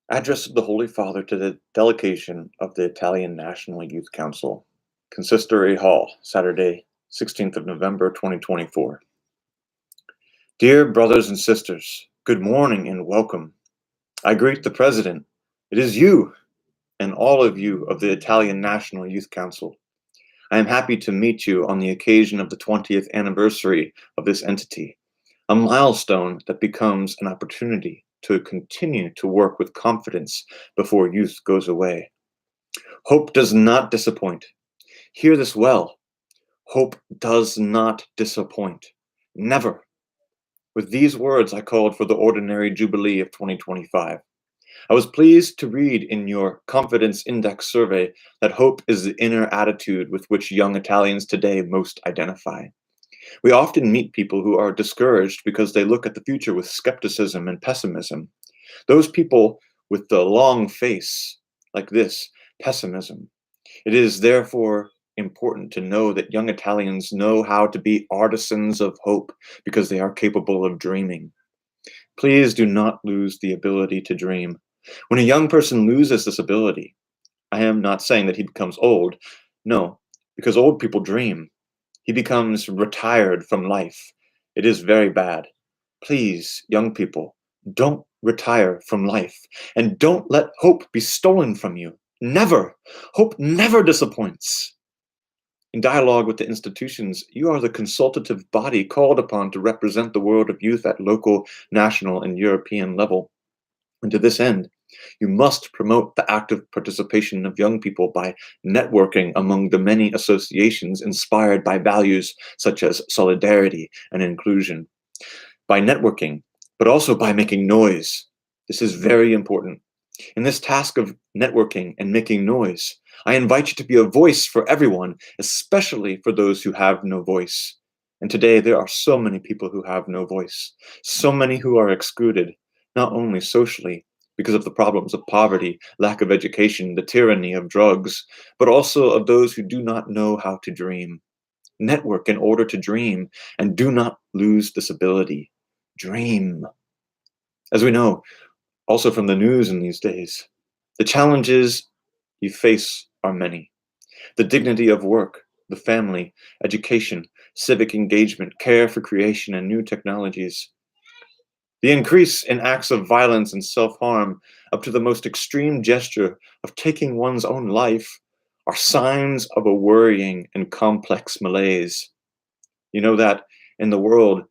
Address of the Holy Father to the Delegation of the Italian National Youth Council, Consistory Hall, Saturday, 16th of November, 2024. Dear brothers and sisters, good morning and welcome. I greet the President. It is you and all of you of the Italian National Youth Council. I am happy to meet you on the occasion of the 20th anniversary of this entity, a milestone that becomes an opportunity to continue to work with confidence before youth goes away. Hope does not disappoint. Hear this well. Hope does not disappoint. Never. With these words, I called for the ordinary Jubilee of 2025. I was pleased to read in your Confidence Index survey that hope is the inner attitude with which young Italians today most identify. We often meet people who are discouraged because they look at the future with skepticism and pessimism. Those people with the long face, like this, pessimism. It is therefore important to know that young Italians know how to be artisans of hope because they are capable of dreaming. Please do not lose the ability to dream. When a young person loses this ability, I am not saying that he becomes old. No, because old people dream. He becomes retired from life. It is very bad. Please, young people, don't retire from life, and don't let hope be stolen from you. Never. Hope never disappoints. In dialogue with the institutions, you are the consultative body called upon to represent the world of youth at local, national, and European level. And to this end, you must promote the active participation of young people by networking among the many associations inspired by values such as solidarity and inclusion. By networking, but also by making noise. This is very important. In this task of networking and making noise, I invite you to be a voice for everyone, especially for those who have no voice. And today there are so many people who have no voice, so many who are excluded, not only socially, because of the problems of poverty, lack of education, the tyranny of drugs, but also of those who do not know how to dream. Network in order to dream, and do not lose this ability. Dream. As we know, also from the news in these days, the challenges you face are many. The dignity of work, the family, education, civic engagement, care for creation, and new technologies. The increase in acts of violence and self-harm, up to the most extreme gesture of taking one's own life, are signs of a worrying and complex malaise. You know that in the world,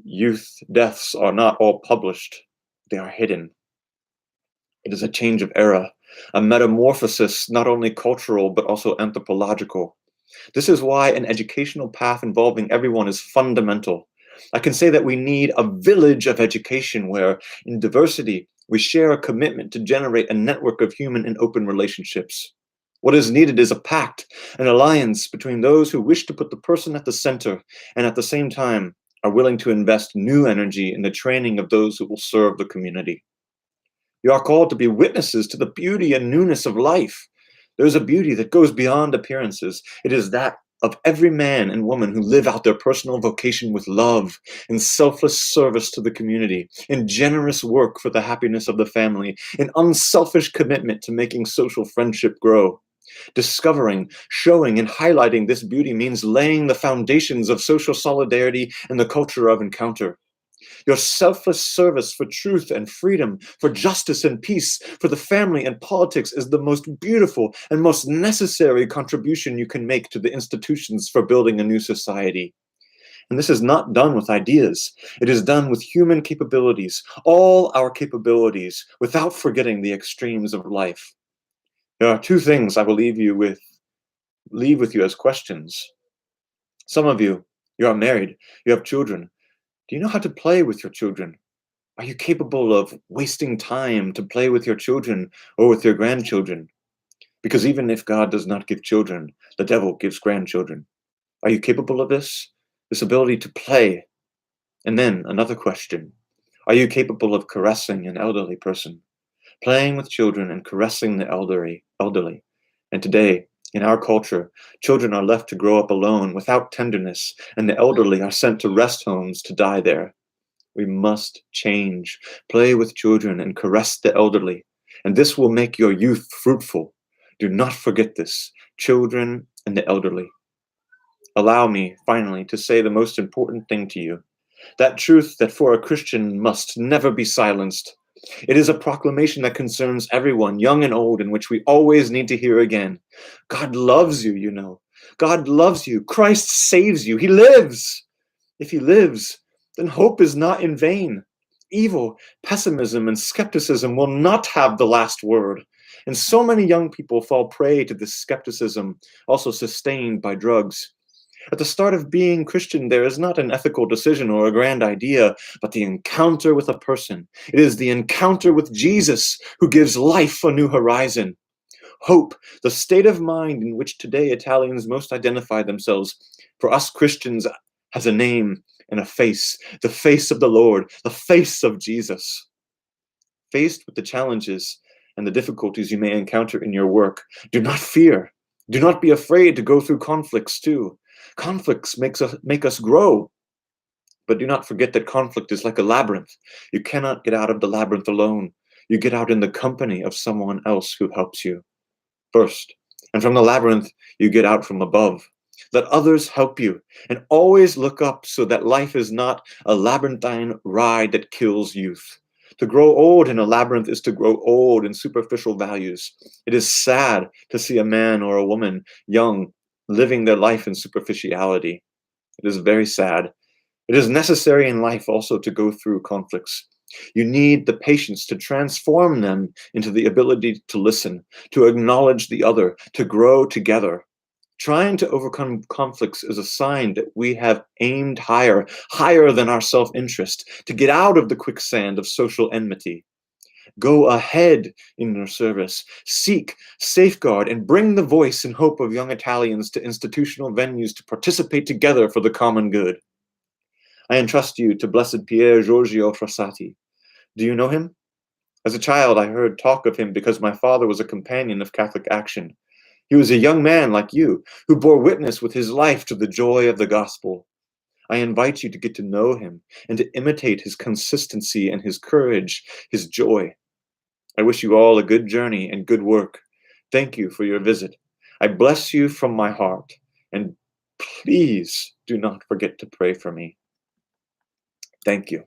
youth deaths are not all published, they are hidden. It is a change of era, a metamorphosis not only cultural but also anthropological. This is why an educational path involving everyone is fundamental. I can say that we need a village of education where, in diversity, we share a commitment to generate a network of human and open relationships. What is needed is a pact, an alliance between those who wish to put the person at the center and at the same time are willing to invest new energy in the training of those who will serve the community. You are called to be witnesses to the beauty and newness of life. There's a beauty that goes beyond appearances. It is that of every man and woman who live out their personal vocation with love, in selfless service to the community, in generous work for the happiness of the family, in unselfish commitment to making social friendship grow. Discovering, showing, and highlighting this beauty means laying the foundations of social solidarity and the culture of encounter. Your selfless service for truth and freedom, for justice and peace, for the family and politics is the most beautiful and most necessary contribution you can make to the institutions for building a new society. And this is not done with ideas. It is done with human capabilities, all our capabilities, without forgetting the extremes of life. There are two things I will leave with you as questions. Some of you are married, you have children. Do you know how to play with your children? Are you capable of wasting time to play with your children or with your grandchildren? Because even if God does not give children, the devil gives grandchildren. Are you capable of this? This ability to play? And then another question. Are you capable of caressing an elderly person? Playing with children and caressing the elderly. And today, in our culture, children are left to grow up alone without tenderness, and the elderly are sent to rest homes to die there. We must change. Play with children and caress the elderly, and this will make your youth fruitful. Do not forget this, children and the elderly. Allow me, finally, to say the most important thing to you, that truth that for a Christian must never be silenced. It is a proclamation that concerns everyone, young and old, in which we always need to hear again. God loves you, you know. God loves you. Christ saves you. He lives. If he lives, then hope is not in vain. Evil, pessimism, and skepticism will not have the last word. And so many young people fall prey to this skepticism, also sustained by drugs. At the start of being Christian, there is not an ethical decision or a grand idea, but the encounter with a person. It is the encounter with Jesus who gives life a new horizon. Hope, the state of mind in which today Italians most identify themselves, for us Christians has a name and a face, the face of the Lord, the face of Jesus. Faced with the challenges and the difficulties you may encounter in your work, do not fear. Do not be afraid to go through conflicts too. Conflicts make us grow. But do not forget that conflict is like a labyrinth. You cannot get out of the labyrinth alone. You get out in the company of someone else who helps you first. And from the labyrinth, you get out from above. Let others help you, and always look up so that life is not a labyrinthine ride that kills youth. To grow old in a labyrinth is to grow old in superficial values. It is sad to see a man or a woman, young, living their life in superficiality. It is very sad. It is necessary in life also to go through conflicts. You need the patience to transform them into the ability to listen, to acknowledge the other, to grow together. Trying to overcome conflicts is a sign that we have aimed higher, higher than our self-interest, to get out of the quicksand of social enmity. Go ahead in your service. Seek, safeguard, and bring the voice and hope of young Italians to institutional venues to participate together for the common good. I entrust you to Blessed Pier Giorgio Frassati. Do you know him? As a child, I heard talk of him because my father was a companion of Catholic action. He was a young man like you, who bore witness with his life to the joy of the gospel. I invite you to get to know him and to imitate his consistency and his courage, his joy. I wish you all a good journey and good work. Thank you for your visit. I bless you from my heart, and please do not forget to pray for me. Thank you.